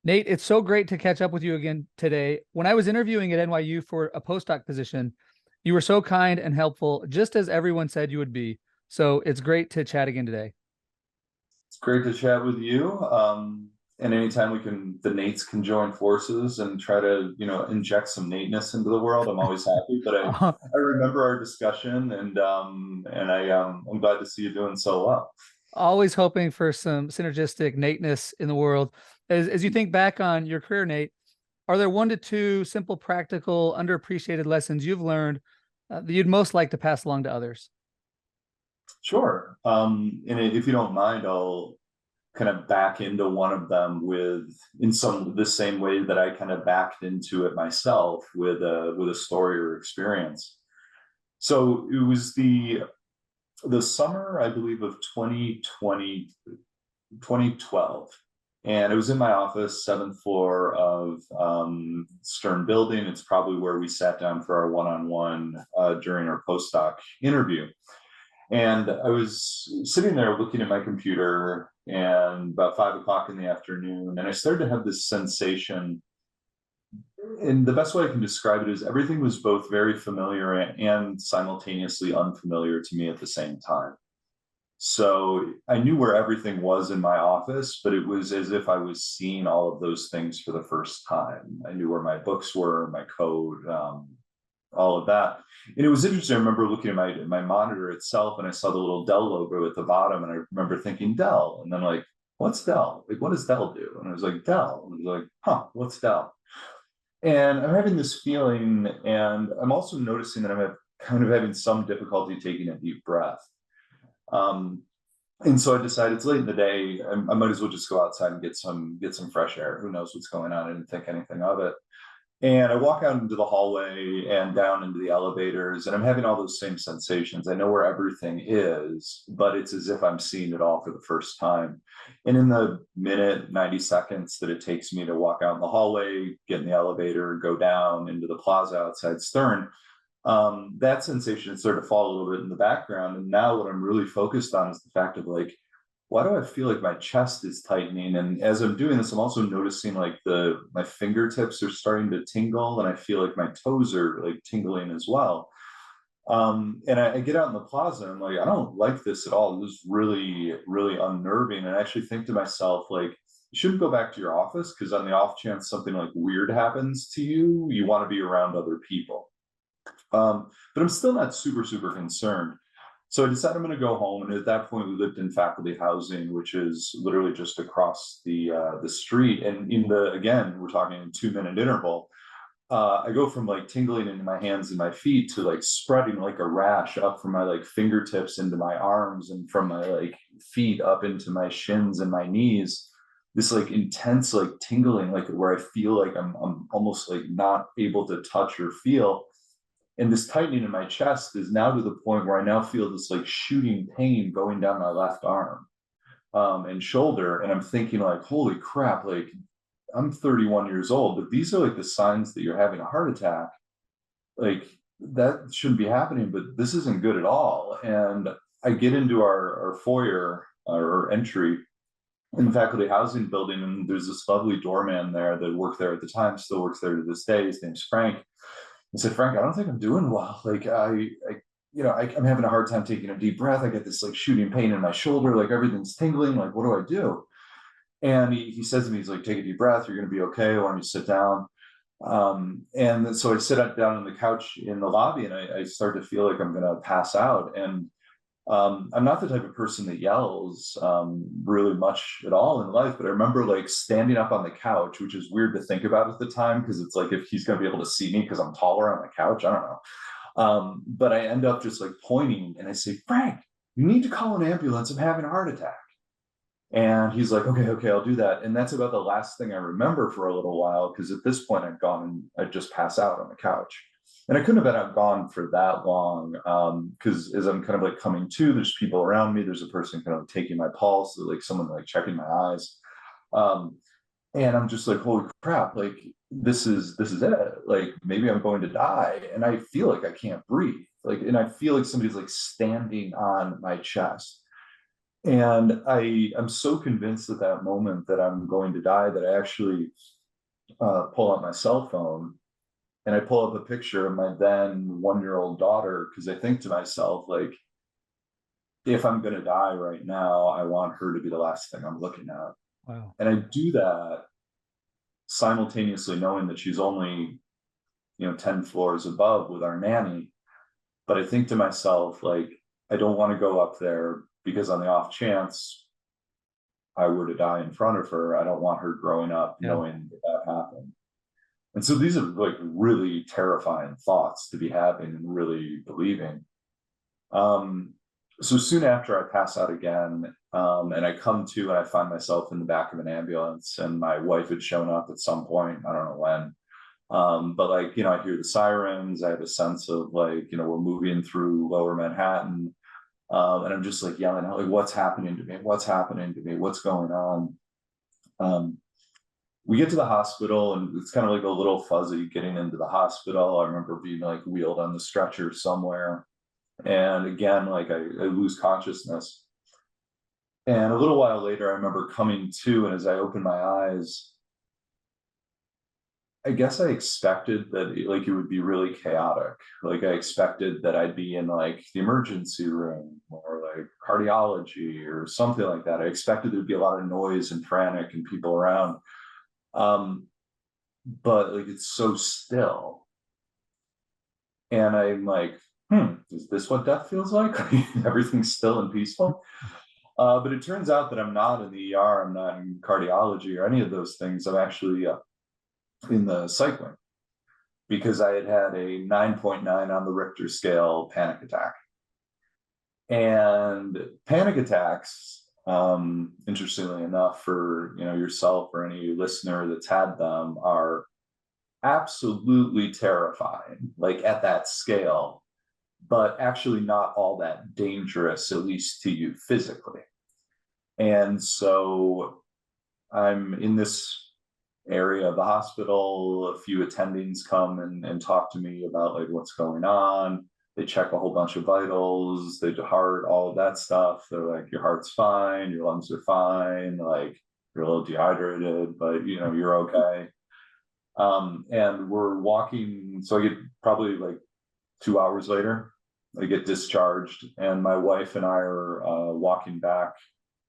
Nate, it's so great to catch up with you again today. When I was interviewing at NYU for a postdoc position, you were so kind and helpful, just as everyone said you would be. So it's great to chat again today. It's great to chat with you. And anytime the Nates can join forces and try to, inject some Nateness into the world, I'm always happy. But I remember our discussion, I'm glad to see you doing so well. Always hoping for some synergistic Nateness in the world. As you think back on your career, Nate, are there one to two simple, practical, underappreciated lessons you've learned that you'd most like to pass along to others? Sure. And if you don't mind, I'll kind of back into one of them in some the same way that I kind of backed into it myself with a story or experience. So it was the summer, I believe, of 2012. And it was in my office, seventh floor of Stern Building. It's probably where we sat down for our one-on-one during our postdoc interview. And I was sitting there looking at my computer and about 5 o'clock in the afternoon, and I started to have this sensation. And the best way I can describe it is everything was both very familiar and simultaneously unfamiliar to me at the same time. So I knew where everything was in my office, but it was as if I was seeing all of those things for the first time. I knew where my books were, my code, all of that. And it was interesting. I remember looking at my monitor itself, and I saw the little Dell logo at the bottom, and I remember thinking Dell, and then like, what's Dell? Like, what does Dell do? And I was like, Dell. And I was like, huh, what's Dell? And I'm having this feeling, and I'm also noticing that kind of having some difficulty taking a deep breath. Um, and so I decided it's late in the day. I might as well just go outside and get some fresh air. Who knows what's going on? I didn't think anything of it. And I walk out into the hallway and down into the elevators, and I'm having all those same sensations. I know where everything is, but it's as if I'm seeing it all for the first time. And in the minute, 90 seconds that it takes me to walk out in the hallway, get in the elevator, go down into the plaza outside Stern, that sensation started to fall a little bit in the background. And now what I'm really focused on is the fact of like, why do I feel like my chest is tightening? And as I'm doing this, I'm also noticing like my fingertips are starting to tingle, and I feel like my toes are like tingling as well. And I get out in the plaza, and I'm like, I don't like this at all. This is really, really unnerving. And I actually think to myself, like, you shouldn't go back to your office, because on the off chance something like weird happens to you, you want to be around other people. But I'm still not super, super concerned. So I decided I'm going to go home, and at that point, we lived in faculty housing, which is literally just across the street. And we're talking in 2 minute interval. I go from like tingling in my hands and my feet to like spreading like a rash up from my like fingertips into my arms, and from my like feet up into my shins and my knees. This like intense like tingling, like where I feel like I'm almost like not able to touch or feel. And this tightening in my chest is now to the point where I now feel this like shooting pain going down my left arm and shoulder. And I'm thinking like, holy crap, like I'm 31 years old, but these are like the signs that you're having a heart attack. Like that shouldn't be happening, but this isn't good at all. And I get into our foyer, our entry in the faculty housing building, and there's this lovely doorman there that worked there at the time, still works there to this day. His name's Frank. I said, Frank, I don't think I'm doing well. Like I'm having a hard time taking a deep breath. I get this like shooting pain in my shoulder, like everything's tingling. Like, what do I do? And he says to me, he's like, take a deep breath. You're going to be okay. Why don't you sit down? And so I sit down on the couch in the lobby, and I start to feel like I'm going to pass out. And I'm not the type of person that yells really much at all in life, but I remember like standing up on the couch, which is weird to think about at the time, because it's like if he's going to be able to see me because I'm taller on the couch, I don't know. But I end up just like pointing, and I say, Frank, you need to call an ambulance. I'm having a heart attack. And he's like, okay, I'll do that. And that's about the last thing I remember for a little while, because at this point I'd gone and I'd just pass out on the couch. And I couldn't have been gone for that long, because as I'm kind of like coming to, there's people around me. There's a person kind of taking my pulse, like someone like checking my eyes. Um, and I'm just like, holy crap, like this is it. Like maybe I'm going to die. And I feel like I can't breathe. Like, and I feel like somebody's like standing on my chest. And I'm so convinced at that moment that I'm going to die that I actually pull out my cell phone and I pull up a picture of my then 1-year-old daughter, because I think to myself, like, if I'm going to die right now, I want her to be the last thing I'm looking at. Wow. And I do that simultaneously knowing that she's only, 10 floors above with our nanny. But I think to myself, like, I don't want to go up there because on the off chance I were to die in front of her, I don't want her growing up Yeah. knowing that happened. And so these are like really terrifying thoughts to be having and really believing. Um, so soon after I pass out again, and I come to and I find myself in the back of an ambulance, and my wife had shown up at some point, I don't know when. But like, I hear the sirens, I have a sense of like, we're moving through lower Manhattan. And I'm just like yelling out, like, what's happening to me? What's happening to me? What's going on? Um, we get to the hospital and it's kind of like a little fuzzy getting into the hospital. I remember being like wheeled on the stretcher somewhere. And again, like I lose consciousness. And a little while later, I remember coming to, and as I opened my eyes, I guess I expected that like it would be really chaotic. Like I expected that I'd be in like the emergency room or like cardiology or something like that. I expected there'd be a lot of noise and frantic and people around. Um, but like it's so still. And I'm like, is this what death feels like? Everything's still and peaceful. But it turns out that I'm not in the ER, I'm not in cardiology or any of those things. I'm actually in the psych wing because I had had a 9.9 on the Richter scale panic attack. And panic attacks, interestingly enough, for yourself or any listener that's had them, are absolutely terrifying, like at that scale, but actually not all that dangerous, at least to you physically. And so I'm in this area of the hospital. A few attendings come and talk to me about like what's going on. They check a whole bunch of vitals, they do heart, all of that stuff. They're like, your heart's fine, your lungs are fine, like you're a little dehydrated, but you're okay. And we're walking, so I get probably like 2 hours later, I get discharged, and my wife and I are walking back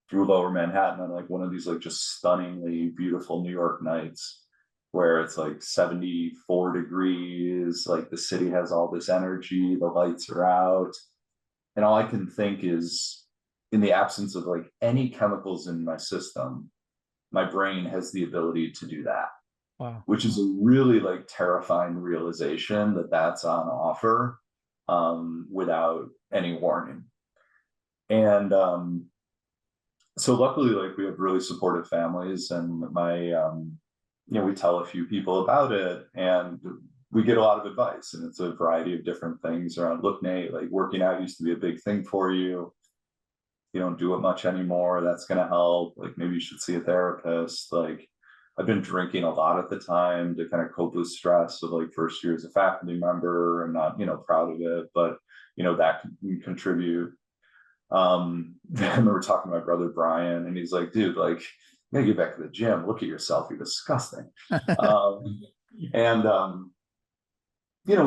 through lower Manhattan on like one of these like just stunningly beautiful New York nights where it's like 74 degrees, like the city has all this energy, the lights are out. And all I can think is, in the absence of like any chemicals in my system, my brain has the ability to do that, Wow. which is a really like terrifying realization that that's on offer without any warning. And so luckily, like we have really supportive families, and my we tell a few people about it, and we get a lot of advice, and it's a variety of different things around, look, Nate, like working out used to be a big thing for you, you don't do it much anymore, that's going to help, like maybe you should see a therapist. Like I've been drinking a lot at the time to kind of cope with stress of like first year as a faculty member. I'm not proud of it, but that can contribute. I remember talking to my brother Brian, and he's like, dude, like, you gotta get back to the gym. Look at yourself, you're disgusting. um, and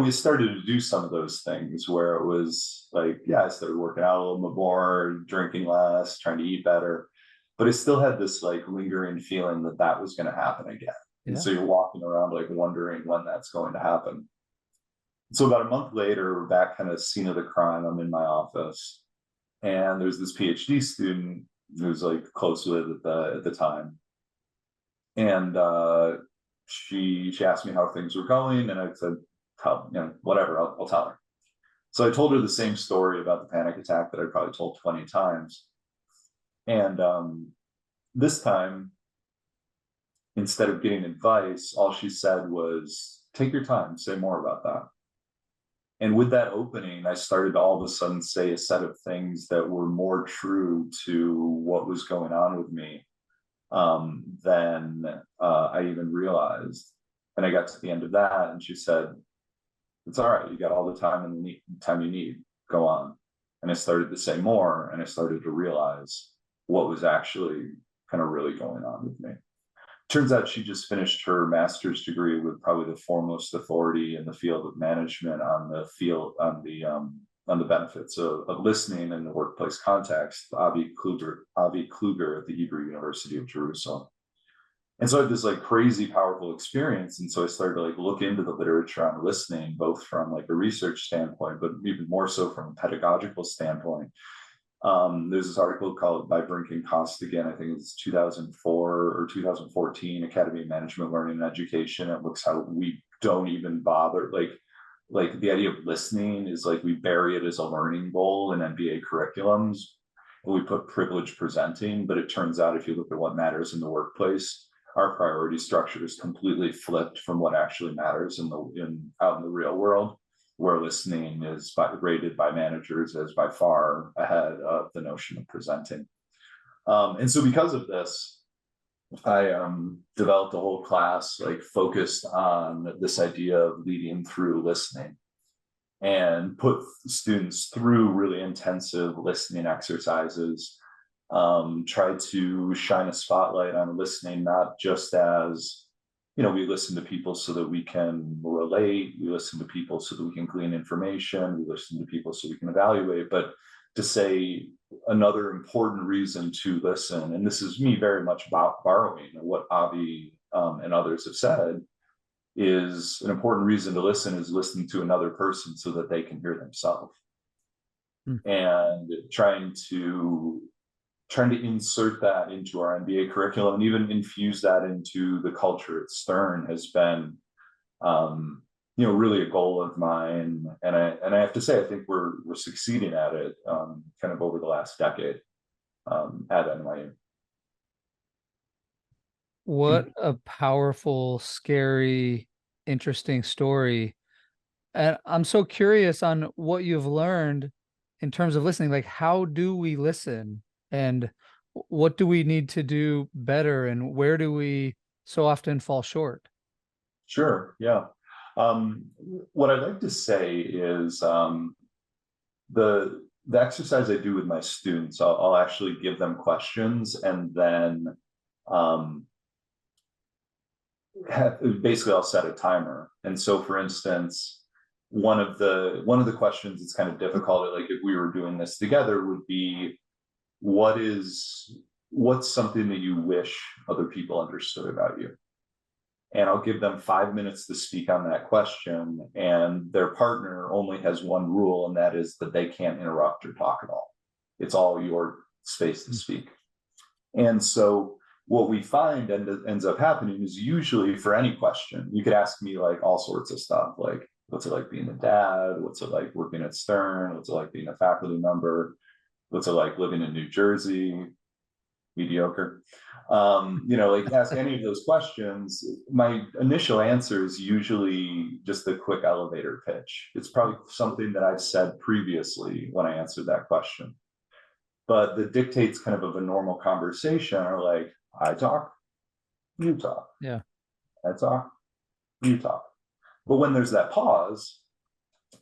we started to do some of those things where it was like, yeah, I started working out a little bit more, drinking less, trying to eat better, but I still had this like lingering feeling that that was going to happen again. And Yeah. so you're walking around like wondering when that's going to happen. So about a month later, we're back kind of scene of the crime. I'm in my office, and there's this PhD student who's like close with it at the time, and she asked me how things were going, and I said, whatever, I'll tell her. So I told her the same story about the panic attack that I probably told 20 times, and this time, instead of getting advice, all she said was, take your time, say more about that. And with that opening, I started to all of a sudden say a set of things that were more true to what was going on with me than I even realized. And I got to the end of that, and she said, it's all right, you got all the time and the time you need, go on. And I started to say more, and I started to realize what was actually kind of really going on with me. Turns out she just finished her master's degree with probably the foremost authority in the field of management on the benefits of listening in the workplace context, Avi Kluger at the Hebrew University of Jerusalem. And so I had this like crazy powerful experience. And so I started to like look into the literature on listening, both from like a research standpoint, but even more so from a pedagogical standpoint. There's this article called by Brink and Costigan, I think it's 2004 or 2014, Academy of Management, Learning and Education. It looks how we don't even bother, like the idea of listening is like we bury it as a learning goal in MBA curriculums. We put privilege presenting, but it turns out if you look at what matters in the workplace, our priority structure is completely flipped from what actually matters out in the real world, where listening is rated by managers as by far ahead of the notion of presenting. And so because of this, I developed a whole class like focused on this idea of leading through listening, and put students through really intensive listening exercises. Try to shine a spotlight on listening, not just as, we listen to people so that we can relate, we listen to people so that we can glean information, we listen to people so we can evaluate, but to say another important reason to listen, and this is me very much borrowing what Avi and others have said, is an important reason to listen is listening to another person so that they can hear themselves. And trying to insert that into our MBA curriculum and even infuse that into the culture at Stern has been, really a goal of mine. And I have to say, I think we're succeeding at it, kind of over the last decade at NYU. What a powerful, scary, interesting story. And I'm so curious on what you've learned in terms of listening. Like, how do we listen? And what do we need to do better? And where do we so often fall short? Sure. Yeah. What I'd like to say is the exercise I do with my students, I'll actually give them questions and then basically I'll set a timer. And so for instance, one of the questions that's kind of difficult, like if we were doing this together, would be what's something that you wish other people understood about you? And I'll give them 5 minutes to speak on that question, and their partner only has one rule, and that is that they can't interrupt or talk at all. It's all your space to speak. And so what we find ends up happening is usually for any question, you could ask me like all sorts of stuff, like what's it like being a dad? What's it like working at Stern? What's it like being a faculty member? What's it like living in New Jersey? Mediocre. Like ask any of those questions. My initial answer is usually just a quick elevator pitch. It's probably something that I've said previously when I answered that question. But the dictates kind of a normal conversation are like, I talk, you talk. Yeah. I talk, you talk. But when there's that pause,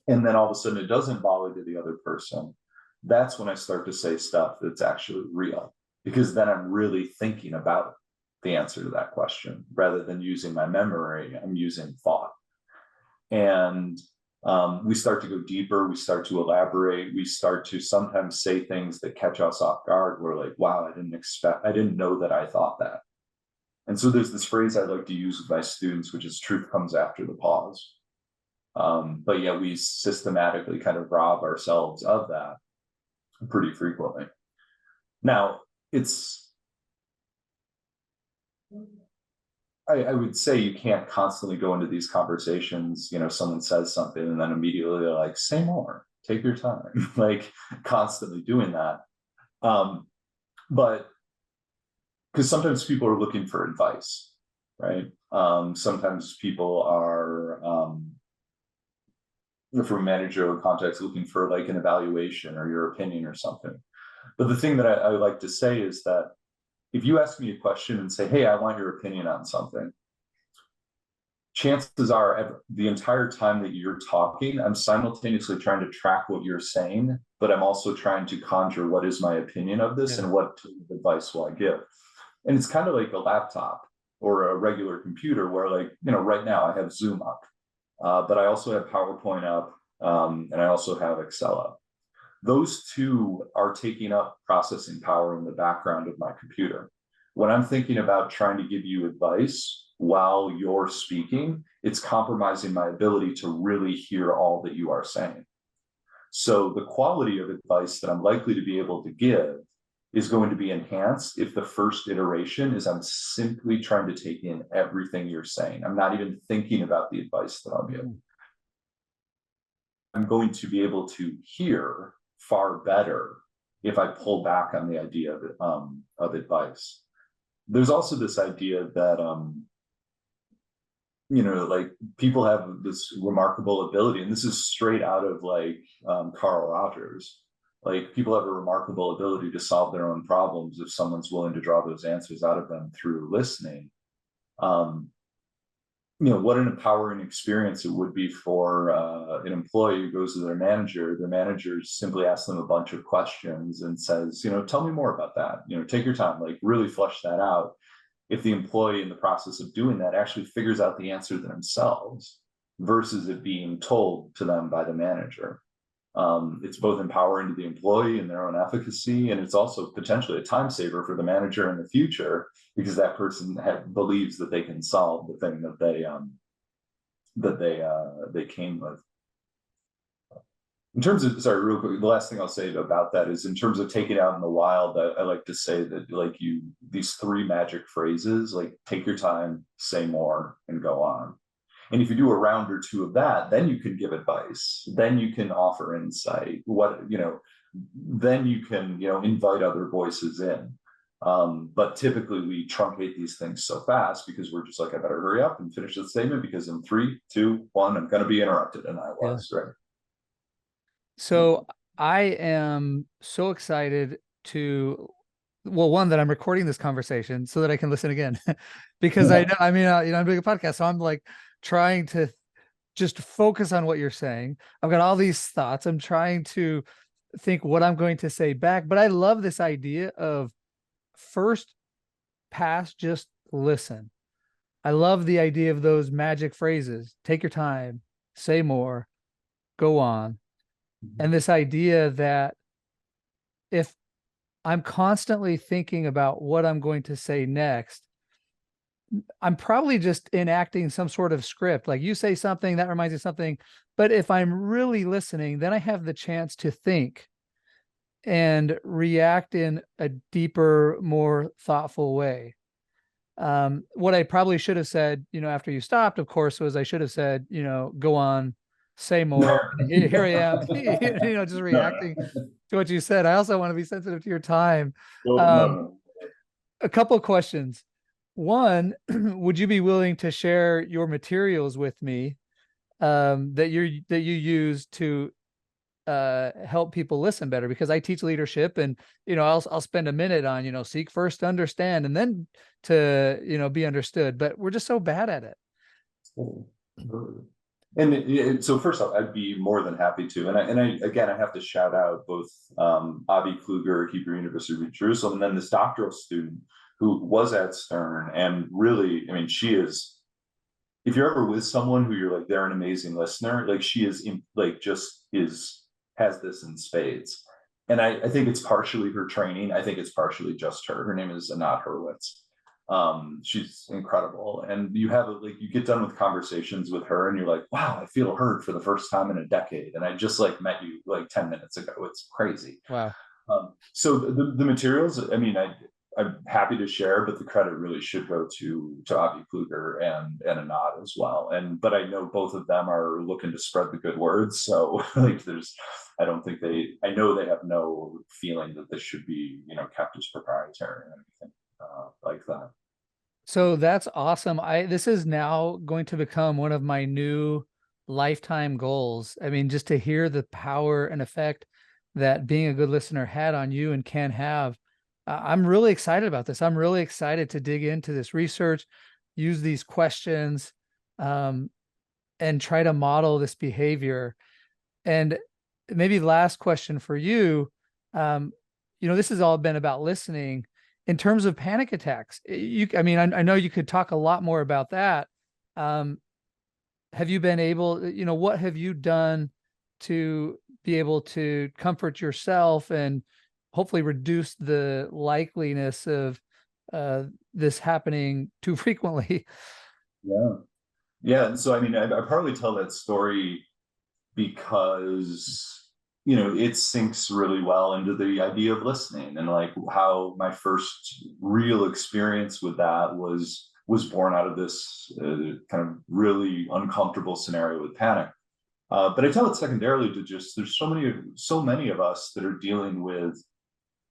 and then all of a sudden it doesn't volley to the other person, that's when I start to say stuff that's actually real, because then I'm really thinking about the answer to that question rather than using my memory. I'm using thought. And we start to go deeper. We start to elaborate. We start to sometimes say things that catch us off guard. We're like, wow, I didn't know that I thought that. And so there's this phrase I like to use with my students, which is truth comes after the pause. But yeah, we systematically kind of rob ourselves of that pretty frequently. Now, I would say you can't constantly go into these conversations, someone says something and then immediately they're like, say more, take your time, like constantly doing that. But because sometimes people are looking for advice, right? Sometimes people are, from a managerial context, looking for like an evaluation or your opinion or something. But the thing that I like to say is that if you ask me a question and say, hey, I want your opinion on something, chances are the entire time that you're talking, I'm simultaneously trying to track what you're saying, but I'm also trying to conjure what is my opinion of this Yeah. and what advice will I give. And it's kind of like a laptop or a regular computer where, like, right now I have Zoom up, but I also have PowerPoint up, and I also have Excel up. Those two are taking up processing power in the background of my computer. When I'm thinking about trying to give you advice while you're speaking, it's compromising my ability to really hear all that you are saying. So the quality of advice that I'm likely to be able to give is going to be enhanced if the first iteration is I'm simply trying to take in everything you're saying. I'm not even thinking about the advice that I'll give. I'm going to be able to hear far better if I pull back on the idea of advice. There's also this idea that like, people have this remarkable ability, and this is straight out of, like, Carl Rogers. Like, people have a remarkable ability to solve their own problems if someone's willing to draw those answers out of them through listening. What an empowering experience it would be for an employee who goes to their manager simply asks them a bunch of questions and says, tell me more about that, take your time, like, really flesh that out. If the employee in the process of doing that actually figures out the answer themselves versus it being told to them by the manager. It's both empowering to the employee and their own efficacy, and it's also potentially a time saver for the manager in the future, because that person believes that they can solve the thing that they came with. In terms of, sorry, real quick, the last thing I'll say about that is, in terms of taking out in the wild, I like to say that, like, these three magic phrases, like, take your time, say more, and go on. And if you do a round or two of that, then you can give advice. Then you can offer insight. Then you can, invite other voices in. But typically we truncate these things so fast because we're just like, I better hurry up and finish the statement, because in 3, 2, 1, I'm going to be interrupted. And I was, right. So I am so excited to, well, one, that I'm recording this conversation so that I can listen again, because I'm doing a podcast. So I'm like trying to just focus on what you're saying. I've got all these thoughts. I'm trying to think what I'm going to say back, but I love this idea of first pass, just listen. I love the idea of those magic phrases. Take your time, say more, go on. And this idea that if I'm constantly thinking about what I'm going to say next, I'm probably just enacting some sort of script. Like, you say something that reminds me of something, but if I'm really listening, then I have the chance to think and react in a deeper, more thoughtful way. What I probably should have said, after you stopped, of course, was I should have said, go on, say more. Here I am, just reacting to what you said. I also want to be sensitive to your time. No. A couple of questions. One, would you be willing to share your materials with me, that you use to help people listen better? Because I teach leadership, and I'll spend a minute on seek first to understand, and then to be understood, but we're just so bad at it. And so first off, I'd be more than happy to. And I again, I have to shout out both Avi Kluger, Hebrew University of Jerusalem, and then this doctoral student who was at Stern. And really, I mean, she is, if you're ever with someone who you're like, they're an amazing listener, like, she is has this in spades. And I think it's partially her training. I think it's partially just her. Her name is Anat Hurwitz. She's incredible. And you get done with conversations with her and you're like, wow, I feel heard for the first time in a decade. And I just met you like 10 minutes ago. It's crazy. Wow. So the materials, I mean, I'm happy to share, but the credit really should go to Avi Kluger and Anat as well. But I know both of them are looking to spread the good words. So I know they have no feeling that this should be, kept as proprietary or anything like that. So that's awesome. This is now going to become one of my new lifetime goals. I mean, just to hear the power and effect that being a good listener had on you and can have. I'm really excited about this. I'm really excited to dig into this research, use these questions, and try to model this behavior. And maybe last question for you, this has all been about listening. In terms of panic attacks, I know you could talk a lot more about that. Have you been able, what have you done to be able to comfort yourself and hopefully reduce the likeliness of this happening too frequently? Yeah. Yeah. And so, I partly tell that story because, it sinks really well into the idea of listening, and like how my first real experience with that was born out of this kind of really uncomfortable scenario with panic. But I tell it secondarily to just, there's so many of us that are dealing with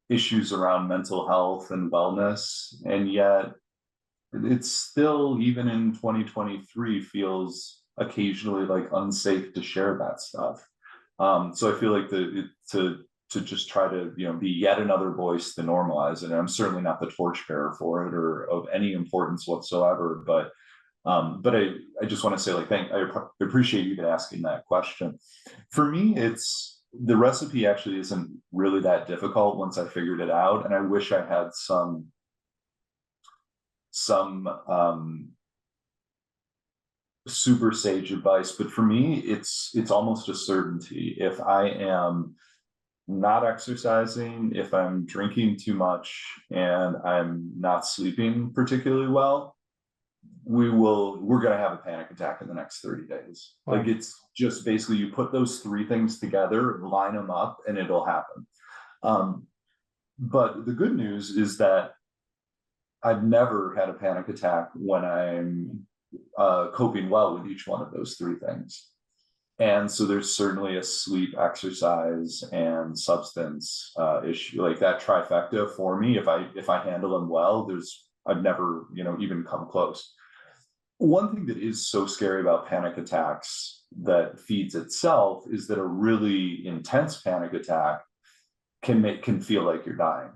issues around mental health and wellness, and yet it's still, even in 2023, feels occasionally like unsafe to share that stuff. So I feel like to just try to be yet another voice to normalize it. And I'm certainly not the torchbearer for it or of any importance whatsoever. But I just want to say, like, I appreciate you asking that question. For me, it's the recipe actually isn't really that difficult once I figured it out, and I wish I had some super sage advice, but for me, it's almost a certainty. If I am not exercising, if I'm drinking too much, and I'm not sleeping particularly well, we're going to have a panic attack in the next 30 days. Wow. Like, it's just basically, you put those three things together, line them up, and it'll happen. But the good news is that I've never had a panic attack when I'm coping well with each one of those three things. And so there's certainly a sleep, exercise, and substance issue, like that trifecta for me. If I handle them well, I've never even come close. One thing that is so scary about panic attacks that feeds itself is that a really intense panic attack can feel like you're dying.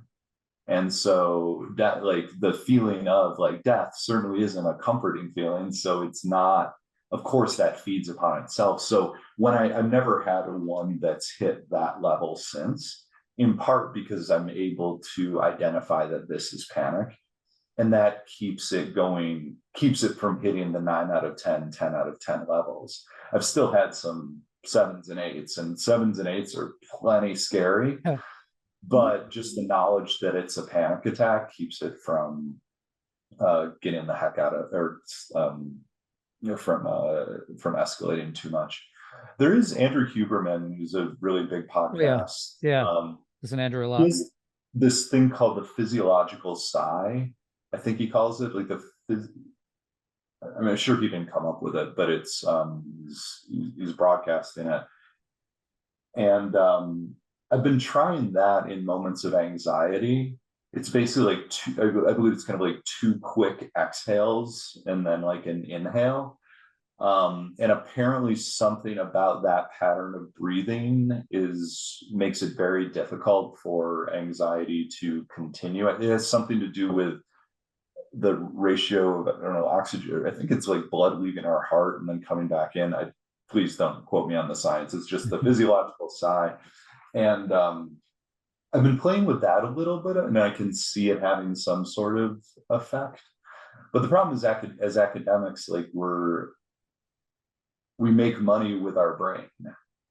And so that, like, the feeling of like death certainly isn't a comforting feeling. So it's not, of course, that feeds upon itself. So when I've never had one that's hit that level since, in part because I'm able to identify that this is panic, and that keeps it going, keeps it from hitting the 9 out of 10, 10 out of 10 levels. I've still had some 7s and 8s, and 7s and 8s are plenty scary. Yeah. But just the knowledge that it's a panic attack keeps it from getting the heck out of, or from escalating too much. There is Andrew Huberman, who's a really big podcast. Yeah. Listen to Andrew a lot. This thing called the physiological sigh, I think he calls it, like I'm sure he didn't come up with it, but it's he's broadcasting it. And I've been trying that in moments of anxiety. It's basically like I believe it's kind of like 2 quick exhales and then like an inhale. And apparently something about that pattern of breathing makes it very difficult for anxiety to continue. It has something to do with the ratio of, I don't know, oxygen. I think it's like blood leaving our heart and then coming back in. Please don't quote me on the science. It's just the physiological sigh. And I've been playing with that a little bit, and I can see it having some sort of effect. But the problem is, as academics, like, we make money with our brain.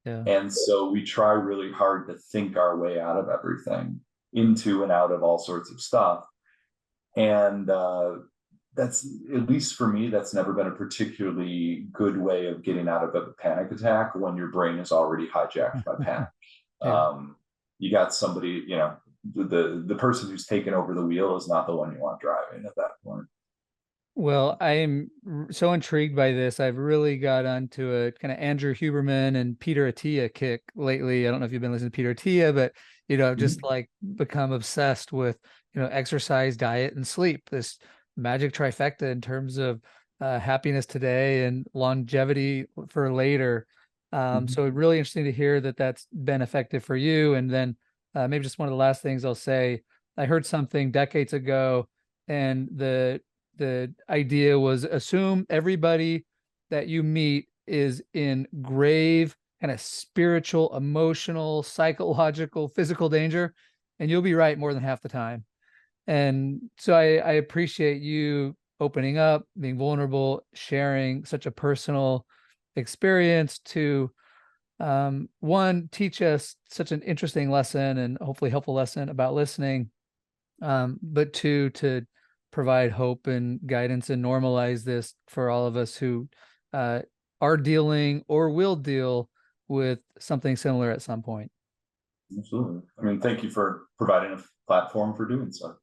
Yeah. And so we try really hard to think our way out of everything, into and out of all sorts of stuff. And that's, at least for me, that's never been a particularly good way of getting out of a panic attack when your brain is already hijacked by panic. Yeah. You got somebody, the person who's taken over the wheel is not the one you want driving at that point. Well, I am so intrigued by this. I've really got onto a kind of Andrew Huberman and Peter Attia kick lately. I don't know if you've been listening to Peter Attia, but I've just like become obsessed with exercise, diet, and sleep. This magic trifecta in terms of happiness today and longevity for later. So really interesting to hear that that's been effective for you. And then maybe just one of the last things I'll say, I heard something decades ago, and the idea was, assume everybody that you meet is in grave kind of spiritual, emotional, psychological, physical danger, and you'll be right more than half the time. And so I appreciate you opening up, being vulnerable, sharing such a personal experience to one, teach us such an interesting lesson and hopefully helpful lesson about listening, but two, to provide hope and guidance and normalize this for all of us who are dealing or will deal with something similar at some point. Absolutely. I mean, thank you for providing a platform for doing so.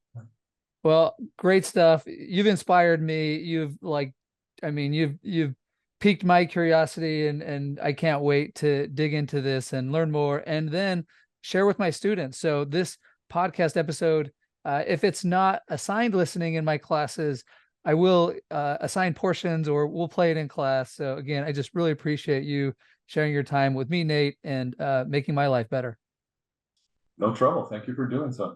Well, great stuff. You've inspired me. You've piqued my curiosity, and I can't wait to dig into this and learn more and then share with my students. So this podcast episode, if it's not assigned listening in my classes, I will assign portions or we'll play it in class. So again, I just really appreciate you sharing your time with me, Nate, and making my life better. No trouble. Thank you for doing so.